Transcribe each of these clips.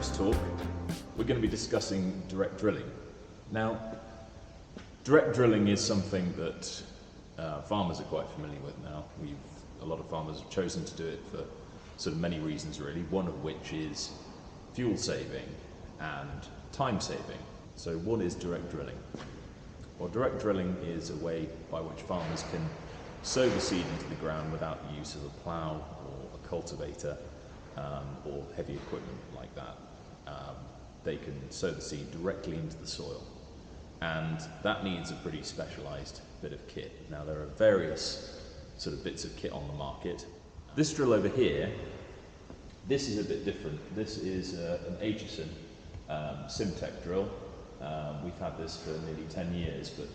this talk, we're going to be discussing direct drilling. Now, direct drilling is something that farmers are quite familiar with now. A lot of farmers have chosen to do it for sort of many reasons really, one of which is fuel saving and time saving. So what is direct drilling? Well, direct drilling is a way by which farmers can sow the seed into the ground without the use of a plough or a cultivator or heavy equipment like that. They can sow the seed directly into the soil, and that needs a pretty specialised bit of kit. Now, there are various sort of bits of kit on the market. This drill over here, this is a bit different. This is an Acheson Simtech drill. We've had this for nearly 10 years, but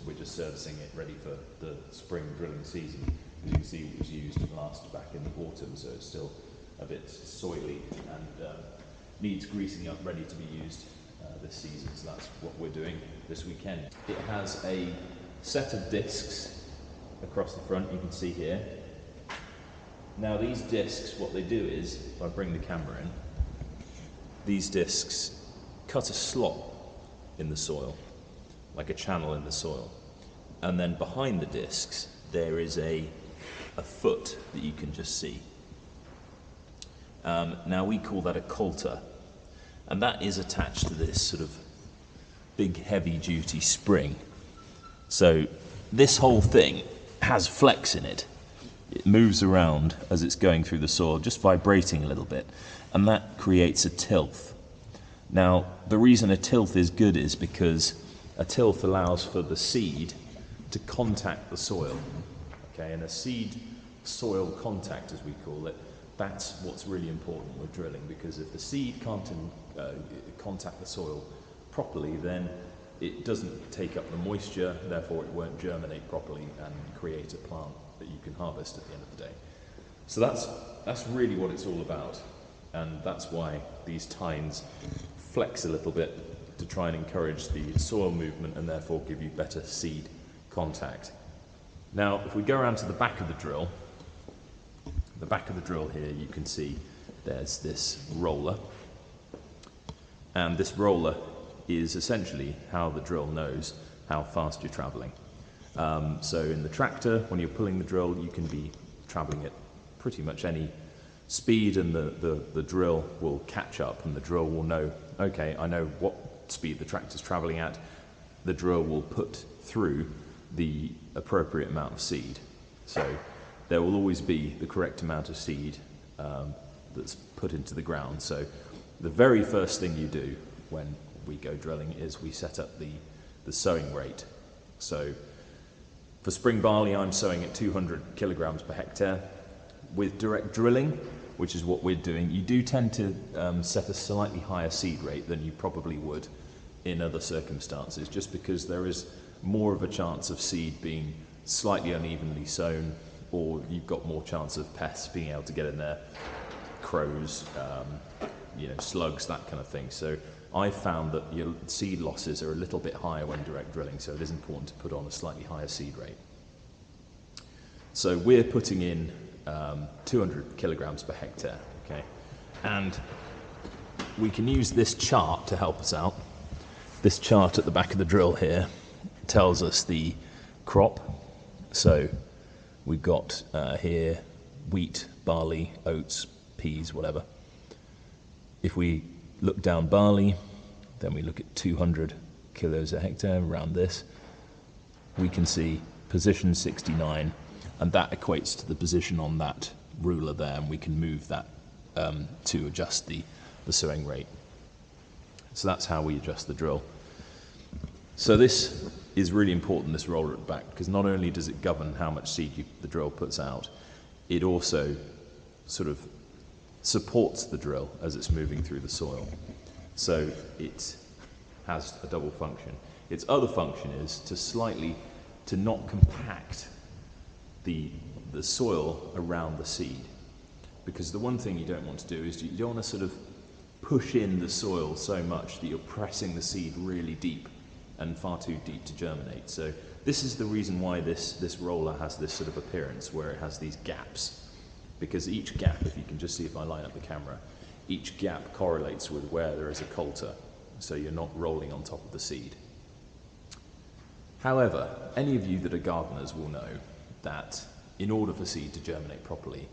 we're just servicing it ready for the spring drilling season. As you can see, it was used last back in the autumn, so it's still a bit soily and needs greasing up, ready to be used this season. So that's what we're doing this weekend. It has a set of discs across the front, you can see here. Now these discs, what they do is, if I bring the camera in, these discs cut a slot in the soil, like a channel in the soil. And then behind the discs, there is a foot that you can just see. Now we call that a coulter, and that is attached to this sort of big heavy duty spring. So this whole thing has flex in it. It moves around as it's going through the soil, just vibrating a little bit, and that creates a tilth. Now, the reason a tilth is good is because a tilth allows for the seed to contact the soil. Okay, and a seed-soil contact, as we call it, that's what's really important with drilling, because if the seed can't contact the soil properly, then it doesn't take up the moisture, therefore it won't germinate properly and create a plant that you can harvest at the end of the day. So that's really what it's all about, and that's why these tines flex a little bit to try and encourage the soil movement and therefore give you better seed contact. Now, if we go around to the back of the drill here, you can see there's this roller, and this roller is essentially how the drill knows how fast you're traveling. So in the tractor, when you're pulling the drill, you can be traveling at pretty much any speed, and the drill will catch up, and the drill will know, okay, I know what speed the tractor's traveling at. The drill will put through the appropriate amount of seed. So there will always be the correct amount of seed that's put into the ground. So the very first thing you do when we go drilling is we set up the sowing rate. So for spring barley, I'm sowing at 200 kilograms per hectare. With direct drilling, which is what we're doing, you do tend to set a slightly higher seed rate than you probably would in other circumstances, just because there is more of a chance of seed being slightly unevenly sown, or you've got more chance of pests being able to get in there, crows, slugs, that kind of thing. So I've found that your seed losses are a little bit higher when direct drilling, so it is important to put on a slightly higher seed rate. So we're putting in 200 kilograms per hectare, okay? And we can use this chart to help us out. This chart at the back of the drill here tells us the crop. So we've got here wheat, barley, oats, peas, whatever. If we look down barley, then we look at 200 kilos a hectare around this. We can see position 69, and that equates to the position on that ruler there, and we can move that to adjust the sowing rate. So that's how we adjust the drill. So this is really important, this roller at the back, because not only does it govern how much seed the drill puts out, it also sort of supports the drill as it's moving through the soil. So it has a double function. Its other function is to not compact the soil around the seed, because the one thing you don't want to do is you don't want to sort of push in the soil so much that you're pressing the seed really deep and far too deep to germinate. So this is the reason why this roller has this sort of appearance where it has these gaps, because each gap, if you can just see if I line up the camera, each gap correlates with where there is a coulter, so you're not rolling on top of the seed. However, any of you that are gardeners will know that in order for seed to germinate properly,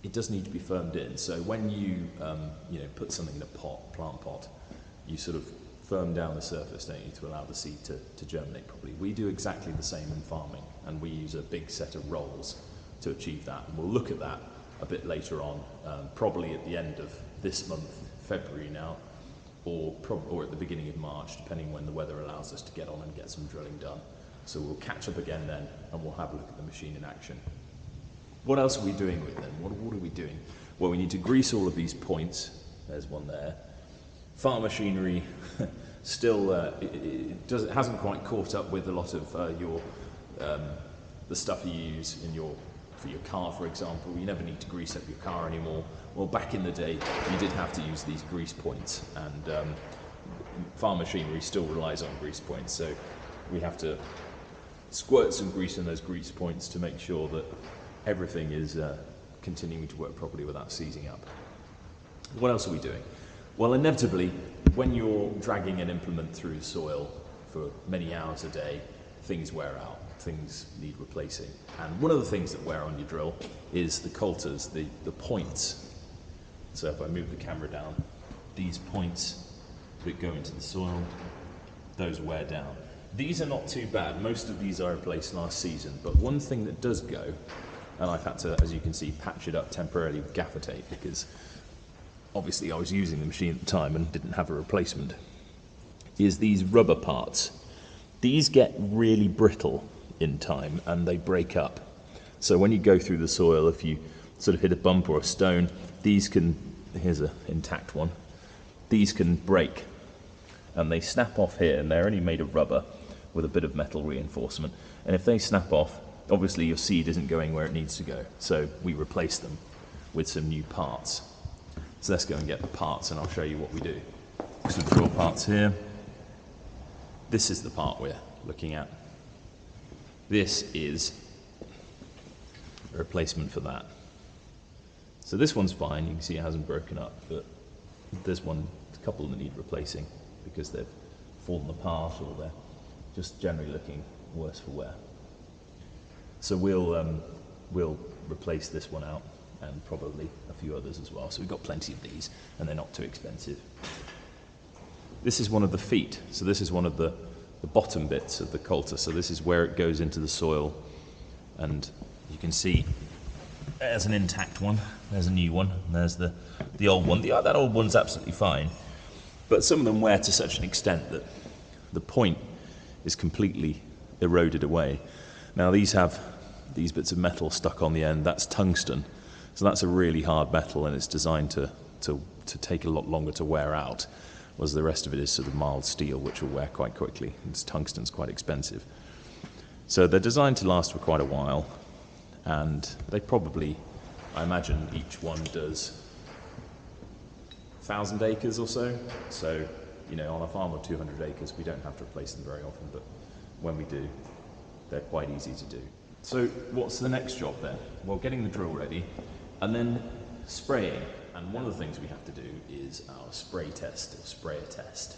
it does need to be firmed in. So when you put something in a plant pot, you sort of firm down the surface, don't you, to allow the seed to germinate properly. We do exactly the same in farming, and we use a big set of rolls to achieve that. And we'll look at that a bit later on, probably at the end of this month, February now, or at the beginning of March, depending when the weather allows us to get on and get some drilling done. So we'll catch up again then, and we'll have a look at the machine in action. What else are we doing with them? What are we doing? Well, we need to grease all of these points. There's one there. Farm machinery still hasn't quite caught up with a lot of the stuff you use for your car, for example. You never need to grease up your car anymore. Well, back in the day, you did have to use these grease points, and farm machinery still relies on grease points. So we have to squirt some grease in those grease points to make sure that everything is continuing to work properly without seizing up. What else are we doing? Well, inevitably, when you're dragging an implement through soil for many hours a day, things wear out, things need replacing. And one of the things that wear on your drill is the coulters, the points. So if I move the camera down, these points that go into the soil, those wear down. These are not too bad. Most of these I replaced last season, but one thing that does go, and I've had to, as you can see, patch it up temporarily with gaffer tape because obviously I was using the machine at the time and didn't have a replacement, is these rubber parts. These get really brittle in time and they break up. So when you go through the soil, if you sort of hit a bump or a stone, these can, here's an intact one, these can break and they snap off here, and they're only made of rubber with a bit of metal reinforcement. And if they snap off, obviously your seed isn't going where it needs to go. So we replace them with some new parts. So let's go and get the parts and I'll show you what we do. So drill parts here. This is the part we're looking at. This is a replacement for that. So this one's fine, you can see it hasn't broken up, but there's a couple that need replacing because they've fallen apart or they're just generally looking worse for wear. So we'll replace this one out and probably a few others as well. So we've got plenty of these and they're not too expensive. This is one of the feet. So this is one of the bottom bits of the coulter. So this is where it goes into the soil, and you can see there's an intact one, there's a new one, and there's the old one. That old one's absolutely fine, but some of them wear to such an extent that the point is completely eroded away. Now these have these bits of metal stuck on the end. That's tungsten, so that's a really hard metal, and it's designed to take a lot longer to wear out, whereas the rest of it is sort of mild steel, which will wear quite quickly. Tungsten's quite expensive. So they're designed to last for quite a while, and they probably, I imagine each one does 1,000 acres or so. So, on a farm of 200 acres, we don't have to replace them very often, but when we do, they're quite easy to do. So what's the next job then? Well, getting the drill ready, and then spraying. And one of the things we have to do is our spray test, or sprayer test.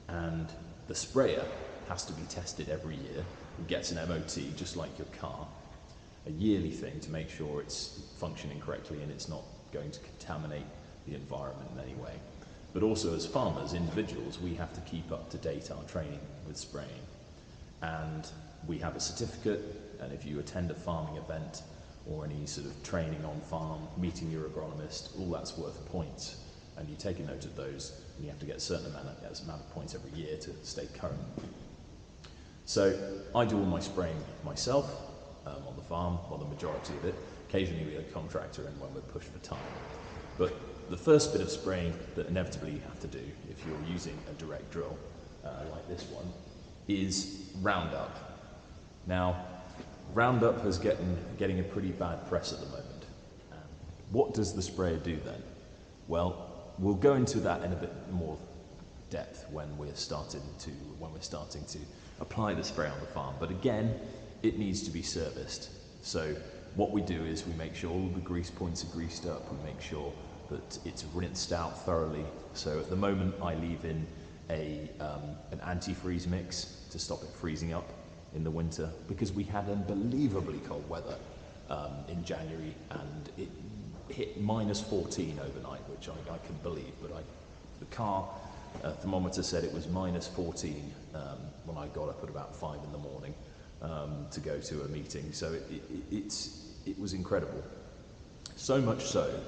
And the sprayer has to be tested every year. It gets an MOT, just like your car, a yearly thing to make sure it's functioning correctly and it's not going to contaminate the environment in any way. But also as farmers, individuals, we have to keep up to date our training with spraying. And we have a certificate, and if you attend a farming event or any sort of training on farm, meeting your agronomist, all that's worth points. And you take a note of those, and you have to get a certain amount of points every year to stay current. So I do all my spraying myself on the farm, or the majority of it. Occasionally we get a contractor in when we're pushed for time. But the first bit of spraying that inevitably you have to do if you're using a direct drill, like this one, is Roundup. Now, Roundup is getting a pretty bad press at the moment. What does the sprayer do then? Well, we'll go into that in a bit more depth when we're starting to apply the spray on the farm. But again, it needs to be serviced. So what we do is we make sure all the grease points are greased up. We make sure that it's rinsed out thoroughly. So at the moment I leave in an antifreeze mix to stop it freezing up in the winter, because we had unbelievably cold weather in January, and it hit -14 overnight, which I couldn't believe. But the car thermometer said it was -14 when I got up at about 5 in the morning to go to a meeting. So it was incredible. So much so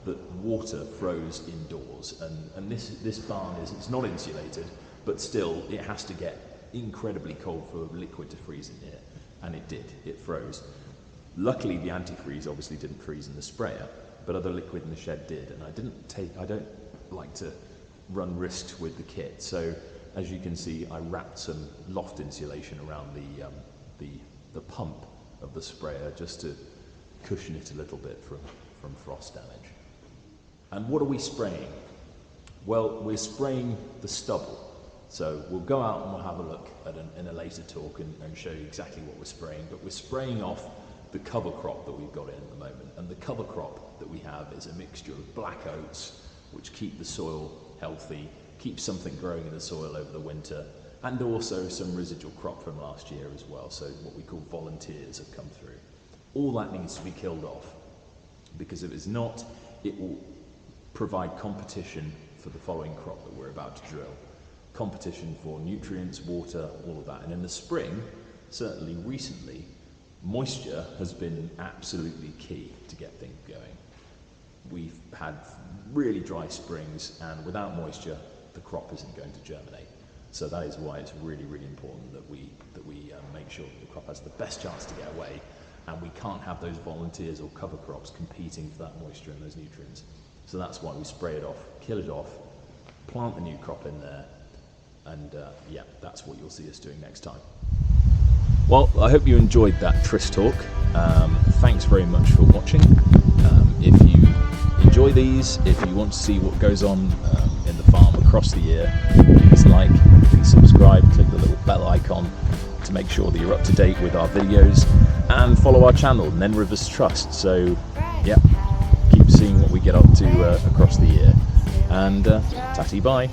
that water froze indoors, and this barn it's not insulated, but still it has to get incredibly cold for liquid to freeze in here, and it did. It froze. Luckily the antifreeze obviously didn't freeze in the sprayer, but other liquid in the shed did, and I don't like to run risks with the kit. So as you can see, I wrapped some loft insulation around the pump of the sprayer just to cushion it a little bit from frost damage. And what are we spraying? Well, we're spraying the stubble. So we'll go out and we'll have a look in a later talk and show you exactly what we're spraying, but we're spraying off the cover crop that we've got in at the moment. And the cover crop that we have is a mixture of black oats, which keep the soil healthy, keep something growing in the soil over the winter, and also some residual crop from last year as well. So what we call volunteers have come through. All that needs to be killed off, because if it's not, it will provide competition for the following crop that we're about to drill. Competition for nutrients, water, all of that. And in the spring, certainly recently, moisture has been absolutely key to get things going. We've had really dry springs, and without moisture, the crop isn't going to germinate. So that is why it's really, really important that we make sure that the crop has the best chance to get away, and we can't have those volunteers or cover crops competing for that moisture and those nutrients. So that's why we spray it off, kill it off, plant the new crop in there, and yeah, that's what you'll see us doing next time. Well, I hope you enjoyed that Tryst talk. Thanks very much for watching. If you enjoy these, if you want to see what goes on in the farm across the year, please like, please subscribe, click the little bell icon to make sure that you're up to date with our videos, and follow our channel, Nen Rivers Trust. So yeah, keep seeing what we get up to across the year, and tatty bye.